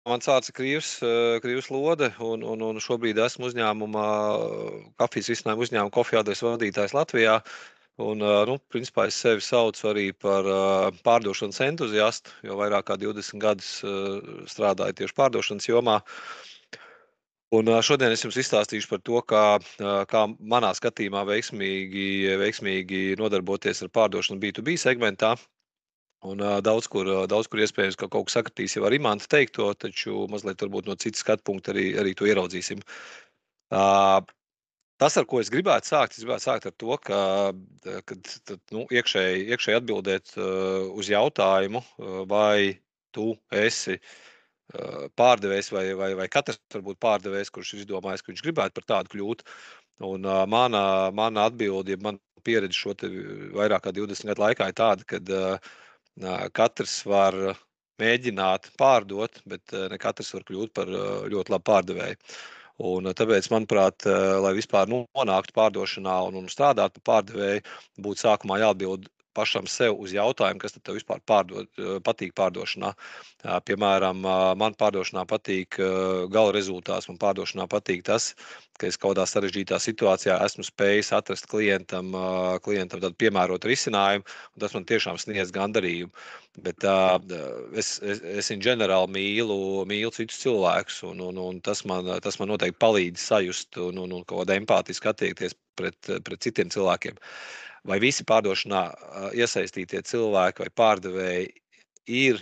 man sāca Krīvas Lode, un šobrīd esmu uzņēmuma kafijas risinājuma uzņēmuma kofijādēs vadītājs Latvijā. Un, principā es sevi saucu arī par pārdošanas entuziastu, jo vairāk kā 20 gadus strādāju tieši pārdošanas jomā. Un šodien es jums izstāstīšu par to, kā manā skatījumā veiksmīgi nodarboties ar pārdošanu B2B segmentā. Un daudz kur iespējams, ka kaut kas sakritīs jau ar Imanta teikto, taču mazliet varbūt no citas skatu punkta arī to ieraudzīsim. Tas, ar ko es gribētu sākt ar to, iekšēji atbildēt uz jautājumu, vai tu esi pārdevējs vai katrs varbūt pārdevējs, kurš ir izdomājis, ka viņš gribētu par tādu kļūt. Un mana atbilde, ja man pieredze šo te vairāk kā 20 gadu laikā ir tāda, kad katrs var mēģināt pārdot, bet ne katrs var kļūt par ļoti labu pārdevēju. Un tāpēc, manuprāt, lai vispār nonāktu pārdošanā un strādāt par pārdevēju, būtu sākumā jāatbild pašam sev uz jautājumu, kas tad tev vispār patīk pārdošanā. Piemēram, man pārdošanā patīk gala rezultāts, man pārdošanā patīk tas, ka es kaut kādā sarežģītā situācijā esmu spējis atrast klientam tādu piemērotu risinājumu, un tas man tiešām sniedz gandarījumu. Bet es in generāli mīlu citus cilvēkus, un tas man noteikti palīdz sajust un kaut kādā empātiski attiekties pret citiem cilvēkiem. Vai visi pārdošanā iesaistītie cilvēki vai pārdevēji ir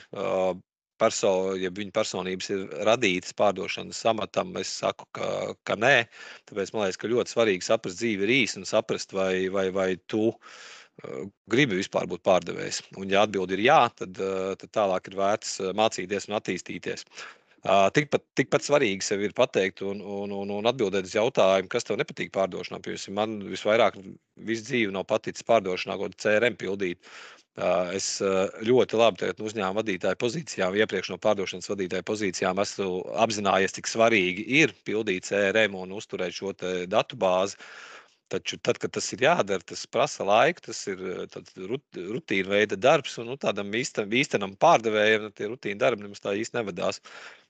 ja viņu personības ir radītas pārdošanas amatam, es saku, ka nē. Tāpēc man liekas, ka ļoti svarīgi saprast, dzīve ir īsa un saprast, vai tu gribi vispār būt pārdevējs. Un ja atbildi ir jā, tad tālāk ir vērts mācīties un attīstīties. Tikpat svarīgi sev ir pateikt un atbildēt uz jautājumu, kas tev nepatīk pārdošanā. Piemēram, man visvairāk visu dzīvi nav paticis pārdošanā kaut kādu CRM pildīt. Es ļoti labi tagad uzņēmuma vadītāju pozīcijām, iepriekš no pārdošanas vadītāju pozīcijām esmu apzinājies, cik svarīgi ir pildīt CRM un uzturēt šo te datu bāzi. Taču tad, kad tas ir jādara, tas prasa laiku, tas ir rutīna veida darbs, un tādam īstenam pārdevējam tie rutīna darbi nemaz tā īsti nevadās.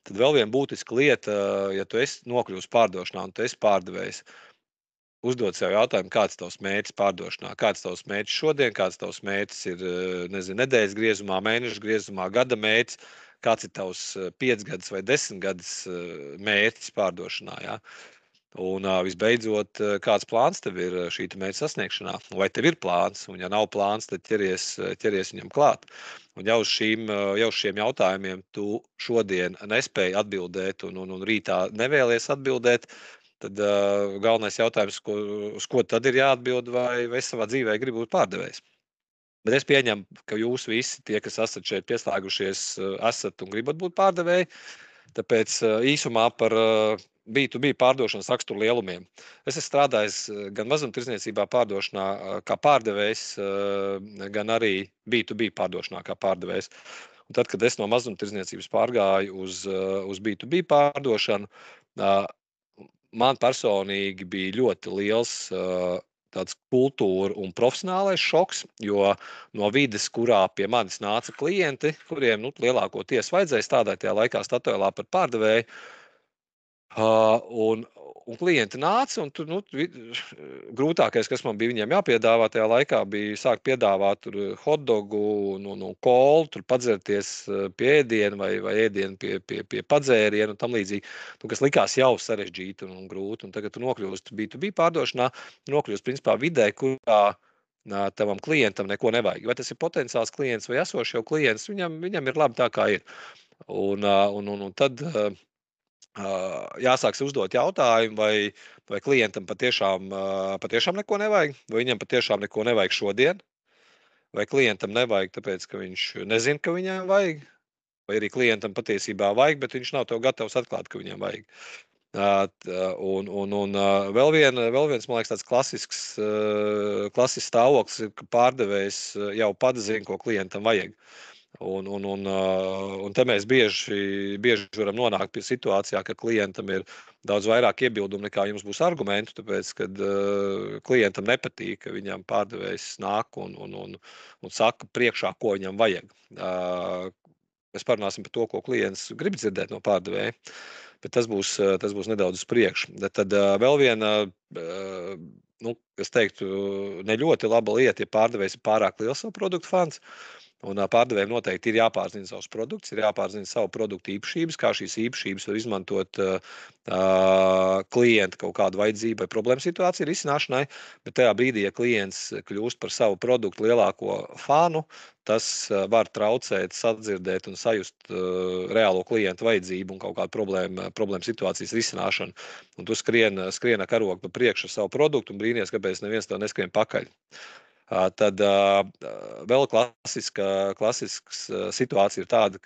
Tad vēl viena būtiska lieta, ja tu esi nokļuvis pārdošanā un tu esi pārdevējs, uzdot sev jautājumu, kāds ir tavs mērķis pārdošanā, kāds ir tavs mērķis šodien, kāds tavs mērķis ir, nedēļas griezumā, mēneša griezumā, gada mērķis, kāds ir tavs 5 gadus vai 10 gadus mērķis pārdošanā, ja? Un visbeidzot, kāds plāns tev ir šī mērķa sasniegšanā? Vai tev ir plāns? Un ja nav plāns, tad ķeries viņam klāt. Un jau uz šiem jautājumiem tu šodien nespēji atbildēt un rītā nevēlies atbildēt, tad galvenais jautājums, uz ko tad ir jāatbild, vai es savā dzīvē gribu būt pārdevējs. Bet es pieņemu, ka jūs visi, tie, kas esat šeit pieslēgušies, esat un gribat būt pārdevēji. Tāpēc īsumā par B2B pārdošanas raksturu lielumiem. Es esmu strādājis gan mazumtirdzniecībā pārdošanā kā pārdevējs, gan arī B2B pārdošanā kā pārdevējs. Un tad, kad es no mazumtirdzniecības pārgāju uz B2B pārdošanu, man personīgi bija ļoti liels tāds kultūra un profesionālais šoks, jo no vides, kurā pie manis nāca klienti, kuriem lielākoties vajadzēja strādāt tajā laikā Statoilā par pārdevēju, un klienti nāca, un tur grūtākais, kas man bija viņiem jāpiedāvā tajā laikā, bija sākt piedāvāt tur hotdogu un kolu, tur padzerties pie ēdienu vai ēdienu pie padzērienu un tam līdzīgi, kas likās jau sarežģīti un grūti. Un tagad tu nokļūst B2B pārdošanā, nokļūst principā vidē, kurā tavam klientam neko nevajag. Vai tas ir potenciāls klients vai esošs jau klients, viņam ir labi tā, kā ir. Un tad jāsāks uzdot jautājumu, vai klientam patiešām neko nevajag, vai viņam patiešām neko nevajag šodien, vai klientam nevajag, tāpēc, ka viņš nezina, ka viņam vajag, vai arī klientam patiesībā vajag, bet viņš nav to gatavs atklāt, ka viņam vajag. Un vēl viens, man liekas, tāds klasisks stāvoklis ir, ka pārdevējs jau pats zina, ko klientam vajag. Un te mēs bieži varam nonākt pie situācijā, ka klientam ir daudz vairāk iebildumu nekā jums būs argumentu, tāpēc, kad klientam nepatīk, ka viņam pārdevējs nāk un saka priekšā, ko viņam vajag. mēs parunāsim par to, ko klients grib dzirdēt no pārdevēja, bet tas būs nedaudz uz priekšu. Tad vēl viena, nu, es teiktu, ne ļoti laba lieta, ja pārdevējs ir pārāk liels savu produktu fans. Un pārdevējiem noteikti ir jāpārzina savus produktus, ir jāpārzina savu produktu īpašības, kā šīs īpašības var izmantot klienta kaut kādu vajadzību vai problēmu situāciju risināšanai. Bet tajā brīdī, ja klients kļūst par savu produktu lielāko fanu, tas var traucēt, sadzirdēt un sajust reālo klientu vajadzību un kaut kādu problēmu situācijas risināšanu. Un tu skrien ar karogu pa priekšu ar savu produktu un brīnies, kāpēc neviens to neskrien pakaļ. Tad vēl klasisks situācija ir tāda,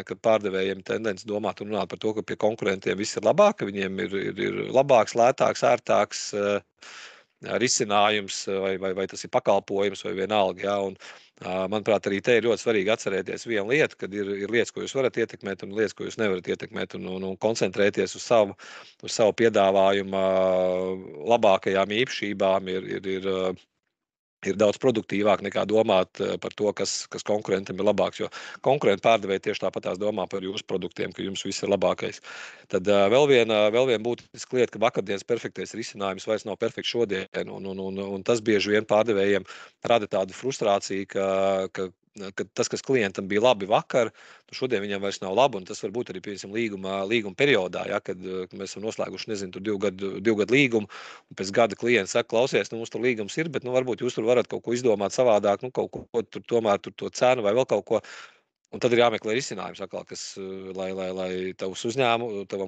ka pārdevējiem tendence domāt un runāt par to, ka pie konkurentiem viss ir labāk, ka viņiem ir labāks, lētāks, ērtāks risinājums, vai tas ir pakalpojums, vai vienalga. Ja? Un, manuprāt, arī te ir ļoti svarīgi atcerēties vienu lietu, kad ir lietas, ko jūs varat ietekmēt, un lietas, ko jūs nevarat ietekmēt, un koncentrēties uz savu piedāvājumu labākajām īpašībām ir daudz produktīvāk nekā domāt par to, kas konkurentam ir labāks. Jo konkurenti pārdevēji tieši tāpat domā par jūsu produktiem, ka jums viss ir labākais. Tad vēl viena būtiska lieta, ka vakardienas perfektais risinājums vairs nav perfekts šodien. Un tas bieži vien pārdevējiem rada tādu frustrāciju, ka tas, kas klientam bija labi vakar, šodien viņam vairs nav labi. Un tas var būt arī līguma periodā, ja, kad mēs esam noslēguši, nezinu, divu gadu līgumu. Un pēc gada klients saka, klausies, mums tur līgums ir, bet varbūt jūs tur varat kaut ko izdomāt savādāk, kaut ko tur tomēr to cenu vai vēl kaut ko. Un tad ir jāmeklē risinājums, lai tavam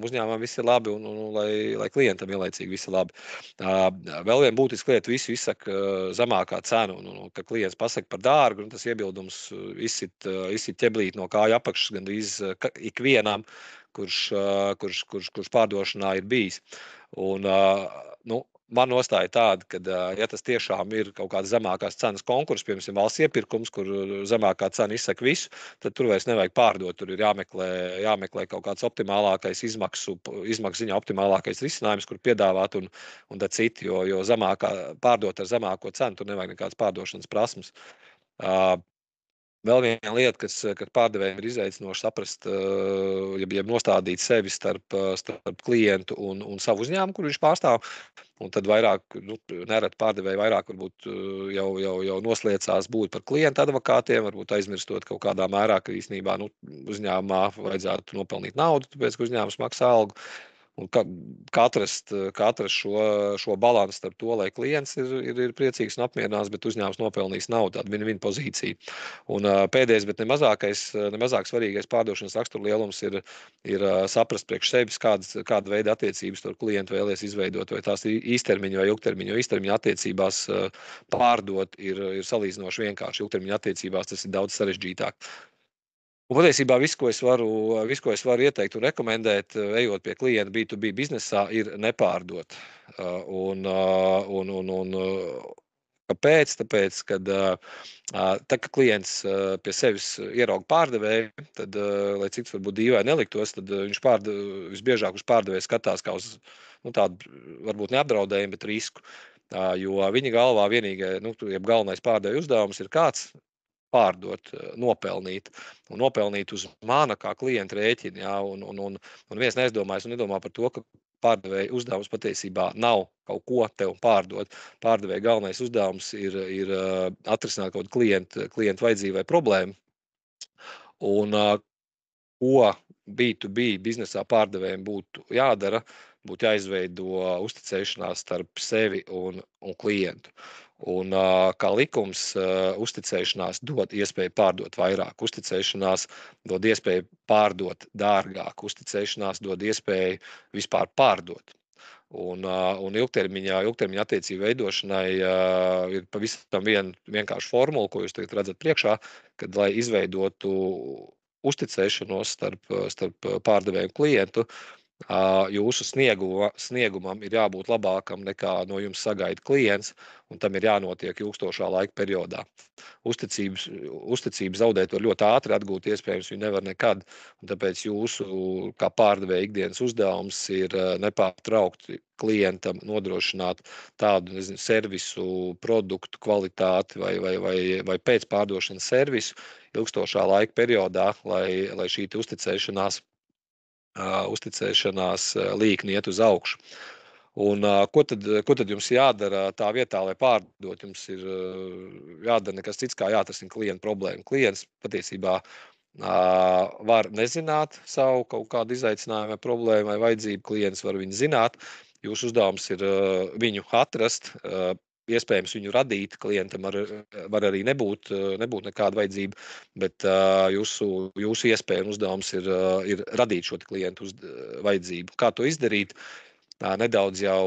uzņēmumam viss ir labi un lai klientam vienlaicīgi viss ir labi. Vēl viena būtiska lieta, visu izsaka zemākā cena, un kad klients pasaka par dārgu, tas iebildums izsit ķeblīt no kāja apakšas gandrīz ikvienam, kurš pārdošanā ir bijis. Un, man nostāja tāda, ka, ja tas tiešām ir kaut kāda zemākās cenas konkurss, piemēram, valsts iepirkums, kur zemākā cena izsaka visu, tad tur vairs nevajag pārdot. Tur ir jāmeklē kaut kāds optimālākais izmaksu ziņā optimālākais risinājums, kur piedāvāt un tad citi, jo pārdot ar zemāko cenu, tur nevajag nekādas pārdošanas prasmes. Vēl viena lieta, kas pārdevējiem ir izaicinoši saprast, ja nostādīt sevi starp klientu un savu uzņēmumu, kur viņš pārstāv. Un tad vairāk, nereti pārdevēji vairāk varbūt jau nosliecās būt par klientu advokātiem, varbūt aizmirstot kaut kādā mērā, ka īstenībā uzņēmumā vajadzētu nopelnīt naudu, tāpēc, ka uzņēmums maksā algu. Un kā atrast šo balansu starp to, lai klients ir priecīgs un apmierināts, bet uzņēmums nopelnīs naudu, tāda win-win pozīcija. Un pēdējais, bet nemazāk svarīgais pārdošanas rakstura lielums ir saprast priekš sevis, kāda veida attiecības ar klientu vēlies izveidot, vai tās ir īstermiņa vai ilgtermiņa. Jo īstermiņa attiecībās pārdot ir salīdzinoši vienkārši, ilgtermiņa attiecībās tas ir daudz sarežģītāk. Un patiesībā viss, ko es varu ieteikt un rekomendēt, ejot pie klienta B2B biznesā, ir nepārdot. Kāpēc? Tāpēc, kad klients pie sevis ierauga pārdevēju, tad, lai cik tas varbūt dīvaini neliktos, tad viņš visbiežāk uz pārdevēju skatās kā uz tādu varbūt neapdraudējumu, bet risku. Jo viņa galvā galvenais pārdevēju uzdevums ir kāds pārdot, nopelnīt. Un nopelnīt uz mana kā klienta rēķina. Ja? Un viens neizdomājas un nedomā par to, ka pārdevēja uzdevums patiesībā nav kaut ko tev pārdot. Pārdevēja galvenais uzdevums ir atrisināt kaut kādu klientu vajadzību vai problēmu. Un ko B2B biznesā pārdevējiem būtu jādara, būtu jāizveido uzticēšanās starp sevi un klientu. Un kā likums, uzticēšanās dod iespēju pārdot vairāk, uzticēšanās dod iespēju pārdot dārgāk, uzticēšanās dod iespēju vispār pārdot. Un ilgtermiņa attiecību veidošanai ir pavisam vienkārša formula, ko jūs tagad redzat priekšā, kad, lai izveidotu uzticēšanos starp pārdevēju un klientu, Jūsu sniegumam ir jābūt labākam nekā no jums sagaida klients, un tam ir jānotiek ilgstošā laika periodā. Uzticību zaudēt var ļoti ātri atgūt, iespējams, viņu nevar nekad, un tāpēc jūsu kā pārdevēja ikdienas uzdevums ir nepārtraukti klientam nodrošināt tādu, nezinu, servisu, produktu kvalitāti vai pēcpārdošanas servisu ilgstošā laika periodā, lai šī uzticēšanās līkni iet uz augšu. Un, ko tad jums jādara tā vietā, lai pārdot? Jums ir jādara nekas cits, kā jāatrisina klienta problēma. Klients patiesībā var nezināt savu kaut kādu izaicinājumu vai problēmu vai vajadzību. Klients var viņu zināt. Jūsu uzdevums ir viņu atrast, iespējams viņu radīt. Klientam var arī nebūt nekāda vajadzība, bet jūsu iespēja un uzdevums ir radīt šo klientu vajadzību. Kā to izdarīt? Nedaudz jau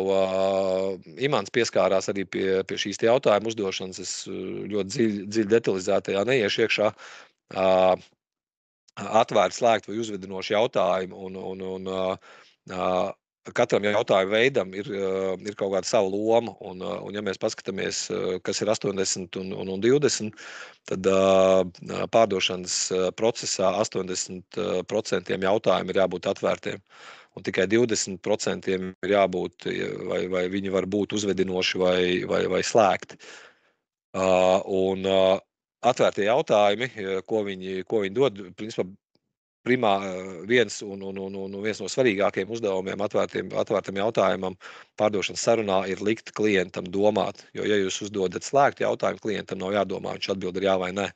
Imants pieskārās arī pie šīs jautājuma uzdošanas. Es ļoti dziļi detalizētajā neiešu iekšā. Atvērt, slēgt vai uzvedinošu jautājumu. Katram jautājumu veidam ir kaut kāda sava loma. Un ja mēs paskatāmies, kas ir 80 un 20, tad pārdošanas procesā 80% jautājumu ir jābūt atvērtiem. Un tikai 20% ir jābūt, vai viņi var būt uzvedinoši vai slēgti. Atvērtie jautājumi, ko viņi dod, principā viens no svarīgākajiem uzdevumiem atvērtam jautājumam pārdošanas sarunā ir likt klientam domāt. Jo, ja jūs uzdodat slēgtu jautājumu, klientam nav jādomā, viņš atbild ar jā vai nē.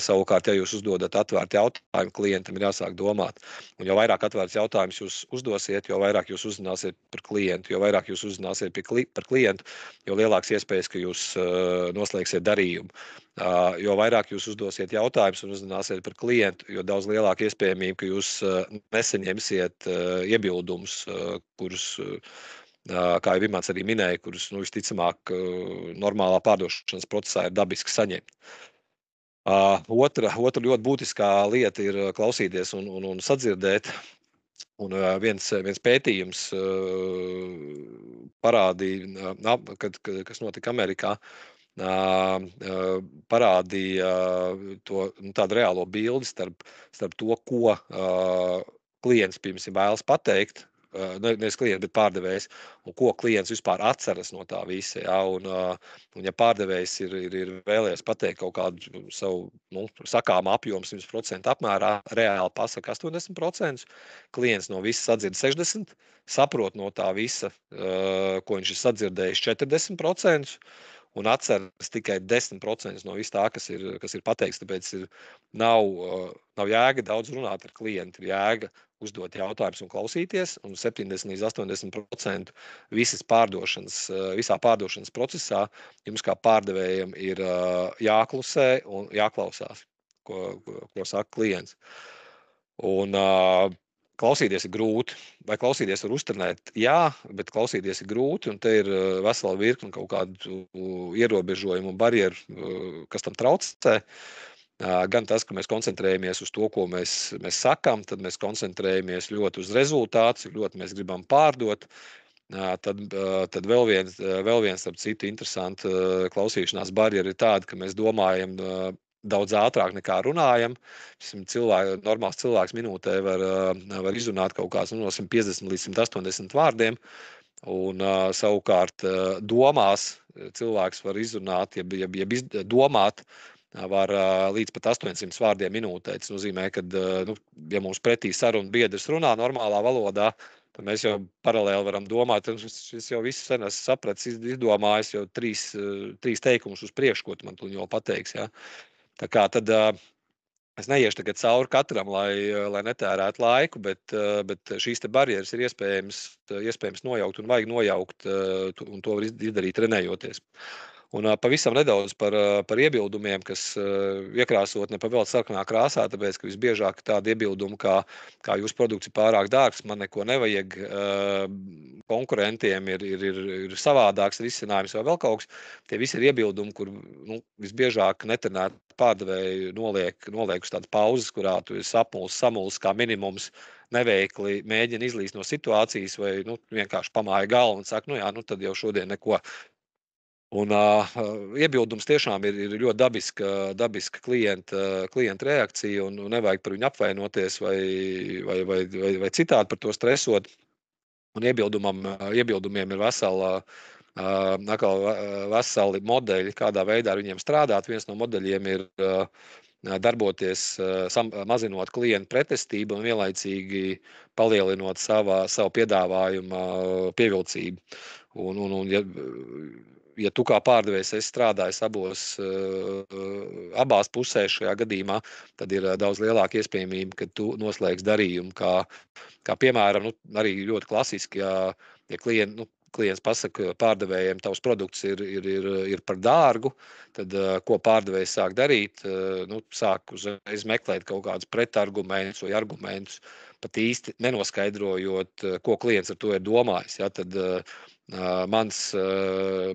Savukārt, ja jūs uzdodat atvērtu jautājumu, klientam ir jāsāk domāt. Un jo vairāk atvērts jautājums jūs uzdosiet, jo vairāk jūs uzzināsiet par klientu, jo vairāk jūs uzzināsiet par klientu, jo lielāks iespējas, ka jūs noslēgsiet darījumu. Jo vairāk jūs uzdosiet jautājumus un uzzināsiet par klientu, jo daudz lielāka iespējamība, ka jūs nesaņemsiet iebildumus, kurus, kā jau Imants arī minēja, kurus visticamāk normālā pārdošanas procesā ir dabiski saņemt. Otra ļoti būtiskā lieta ir klausīties un sadzirdēt. Un viens pētījums parādīja, kas notika Amerikā, parādīja tādu reālo bildi starp to, ko klients, piemēram, vēlas pateikt. Nevis klients, bet pārdevējs, un ko klients vispār atceras no tā visa. Ja? Un ja pārdevējs ir vēlējies pateikt kaut kādu savu sakāmu apjomu 100% apmērā, reāli pasaka 80%, klients no visa sadzird 60%, saprot no tā visa, ko viņš ir sadzirdējis 40%, un atceras tikai 10% no viss tā, kas ir pateikts. Tāpēc nav jēga daudz runāt ar klientu, ir jēga uzdot jautājumus un klausīties, un 70 līdz 80% visā pārdošanas procesā jums kā pārdevējam ir jāklusē un jāklausās, ko saka klients. Un klausīties ir grūti, vai klausīties var uztrenēt? Jā, bet klausīties ir grūti, un te ir vesela virkne kaut kādu ierobežojumu un barjeru, kas tam traucē. Gan tas, ka mēs koncentrējamies uz to, ko mēs sakām, tad mēs koncentrējamies ļoti uz rezultātu, cik ļoti mēs gribam pārdot. Tad vēl viens, starp citu, interesanti klausīšanās barjeri ir tāda, ka mēs domājam daudz ātrāk nekā runājam. Normāls cilvēks minūtē var izrunāt kaut kāds no 150 līdz 180 vārdiem. Un savukārt domās cilvēks var izrunāt, domāt var līdz pat 800 vārdiem minūtē. Tas nozīmē, ka, ja mums pretī saruna biedrs runā normālā valodā, tad mēs jau paralēli varam domāt, es jau visu sen esmu sapratis, izdomājis jau trīs teikumus uz priekšu, ko tu man tuļņo pateiks. Ja? Tā kā tad es neiešu tagad cauri katram, lai netērētu laiku, bet šīs te barjeras ir iespējams nojaukt un vajag nojaukt, un to var izdarīt trenējoties. Un pavisam nedaudz par iebildumiem, kas iekrāsot ne pavēl sarkanā krāsā, tāpēc, ka visbiežāk tādi iebildumi, kā jūsu produkts ir pārāk dārgs, man neko nevajag, konkurentiem ir savādāks risinājums vai vēl kaut kas. Tie visi ir iebildumi, kur visbiežāk netrenēti pārdevēji noliek uz tādas pauzes, kurā tu esi samuls kā minimums, neveikli mēģina izlīst no situācijas vai vienkārši pamāja galvu un saka, jā, tad jau šodien neko. Un iebildums tiešām ir ļoti dabiska klienta reakcija, un nevajag par viņu apvainoties vai citādi par to stresot. Un iebildumiem ir veseli modeļi, kādā veidā ar viņiem strādāt. Viens no modeļiem ir darboties, mazinot klientu pretestību un vienlaicīgi palielinot savu piedāvājumu pievilcību. Ja tu kā pārdevējs esi strādājis abās pusēs šajā gadījumā, tad ir daudz lielāka iespējamība, ka tu noslēgsi darījumu, kā piemēram, arī ļoti klasiski, ja klients pasaka pārdevējiem, tavs produkts ir par dārgu, tad ko pārdevējs sāk darīt? Sāk uzreiz meklēt kaut kādus pretargumentus vai argumentus, pat īsti nenoskaidrojot, ko klients ar to ir domājis. Ja? Tad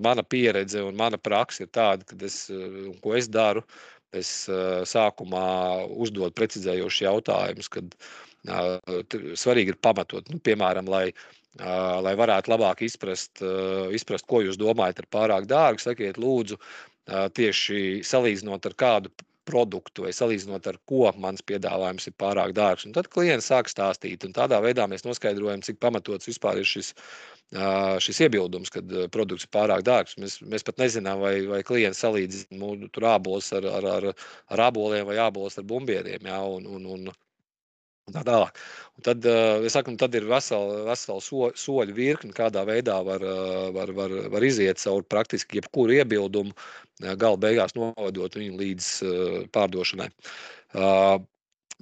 mana pieredze un mana praksa ir tāda, ko es daru, es sākumā uzdodu precizējošus jautājumus, kad svarīgi ir pamatot, piemēram, lai varētu labāk izprast, ko jūs domājat ar pārāk dārgu, sakiet, lūdzu, tieši salīdzinot ar kādu produktu vai salīdzinot ar ko mans piedāvājums ir pārāk dārgs. Un tad klients sāk stāstīt, un tādā veidā mēs noskaidrojam, cik pamatots vispār ir šis iebildums, kad produkts ir pārāk dārgs. Mēs pat nezinām, vai klients salīdzina tur ābolus ar āboliem vai ābolus ar bumbieriem, jā, un tā tālāk. Un tad, tad ir vesela soļu virkni, kādā veidā var iziet cauri praktiski jebkuru iebildumu, gala beigās novedot viņu līdz pārdošanai.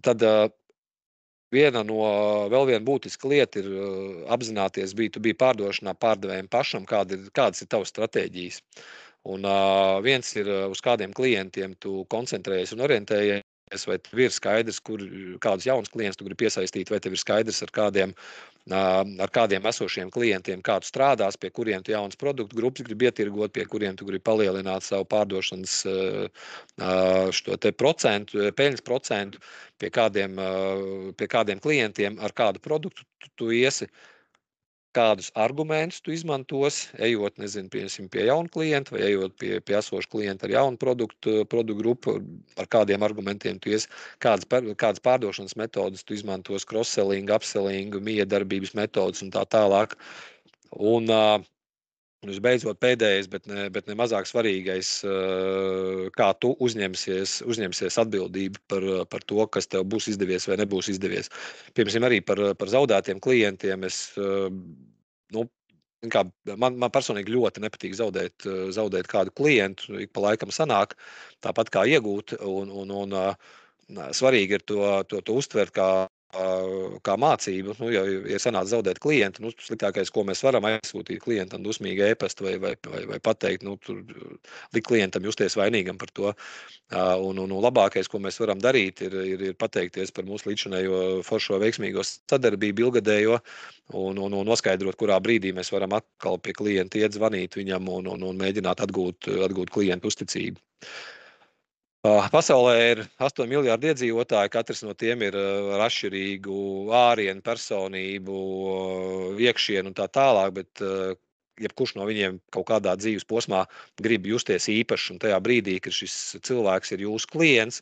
Tad vēl viena būtiska lieta ir apzināties B2B pārdošanā pārdevējiem pašam, kādas ir tavas stratēģijas. Un viens ir, uz kādiem klientiem tu koncentrējies un orientējies, vai tev ir skaidrs, kādus jaunus klientus tu gribi piesaistīt, vai tev ir skaidrs, ar kādiem esošiem klientiem, kā tu strādās, pie kuriem tu jaunas produktu grupas gribi ietirgot, pie kuriem tu gribi palielināt savu pārdošanas šo te peļņas procentu, pie kādiem klientiem, ar kādu produktu tu iesi. Kādus argumentus tu izmantos, ejot, piemēram, pie jauna klienta vai ejot pie esoša klienta ar jaunu produktu grupu, ar kādiem argumentiem tu ies, kādas pārdošanas metodas tu izmantos, cross-selling, upselling, miedarbības metodas un tā tālāk. Un visbeidzot pēdējais, bet ne mazāk svarīgais, kā tu uzņemsies atbildību par to, kas tev būs izdevies vai nebūs izdevies. Piemēram, arī par zaudētiem klientiem man personīgi ļoti nepatīk zaudēt kādu klientu, ik pa laikam sanāk, tāpat kā iegūt, un svarīgi ir to uztvert kā mācību. Ja sanāk zaudēt klientu, sliktākais, ko mēs varam, aizsūtīt klientam dusmīgu e-pastu vai pateikt, likt klientam justies vainīgam par to. Un labākais, ko mēs varam darīt, ir pateikties par mūsu līdzinējo foršo veiksmīgo sadarbību, ilgadējo, un noskaidrot, kurā brīdī mēs varam atkal pie klienta iet, zvanīt viņam un mēģināt atgūt klientu uzticību. Pasaulē ir 8 miljardi iedzīvotāji, katrs no tiem ir ar atšķirīgu ārienu, personību, iekšienu un tā tālāk, bet jebkurš no viņiem kaut kādā dzīves posmā grib justies īpašs, un tajā brīdī, kad šis cilvēks ir jūsu klients,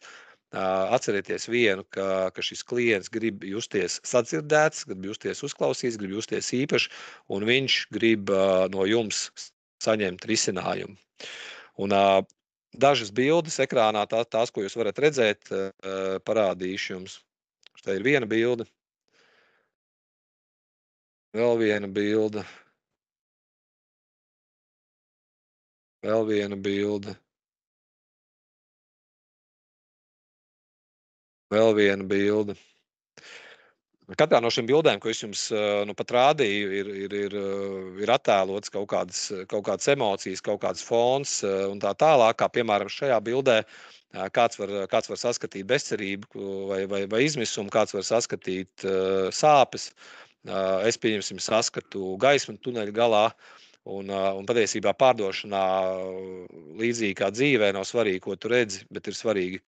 atcerieties vienu, ka šis klients grib justies sadzirdēts, grib justies uzklausīts, grib justies īpašs, un viņš grib no jums saņemt risinājumu. Un dažas bildes ekrānā, tās, ko jūs varat redzēt, parādīšu jums. Šeit ir viena bilde, vēl viena bilde, vēl viena bilde, vēl viena bilde. Katrā no šīm bildēm, ko es jums nu pat rādīju, ir attēlots kaut kādas emocijas, kaut kāds fons un tā tālāk, kā piemēram šajā bildē. Kāds var saskatīt bezcerību vai izmisumu, kāds var saskatīt sāpes. Es pieņemsim saskatu gaismu tuneļa galā. Un patiesībā pārdošanā līdzīgi kā dzīvē nav svarīgi, ko tu redzi, bet ir svarīgi,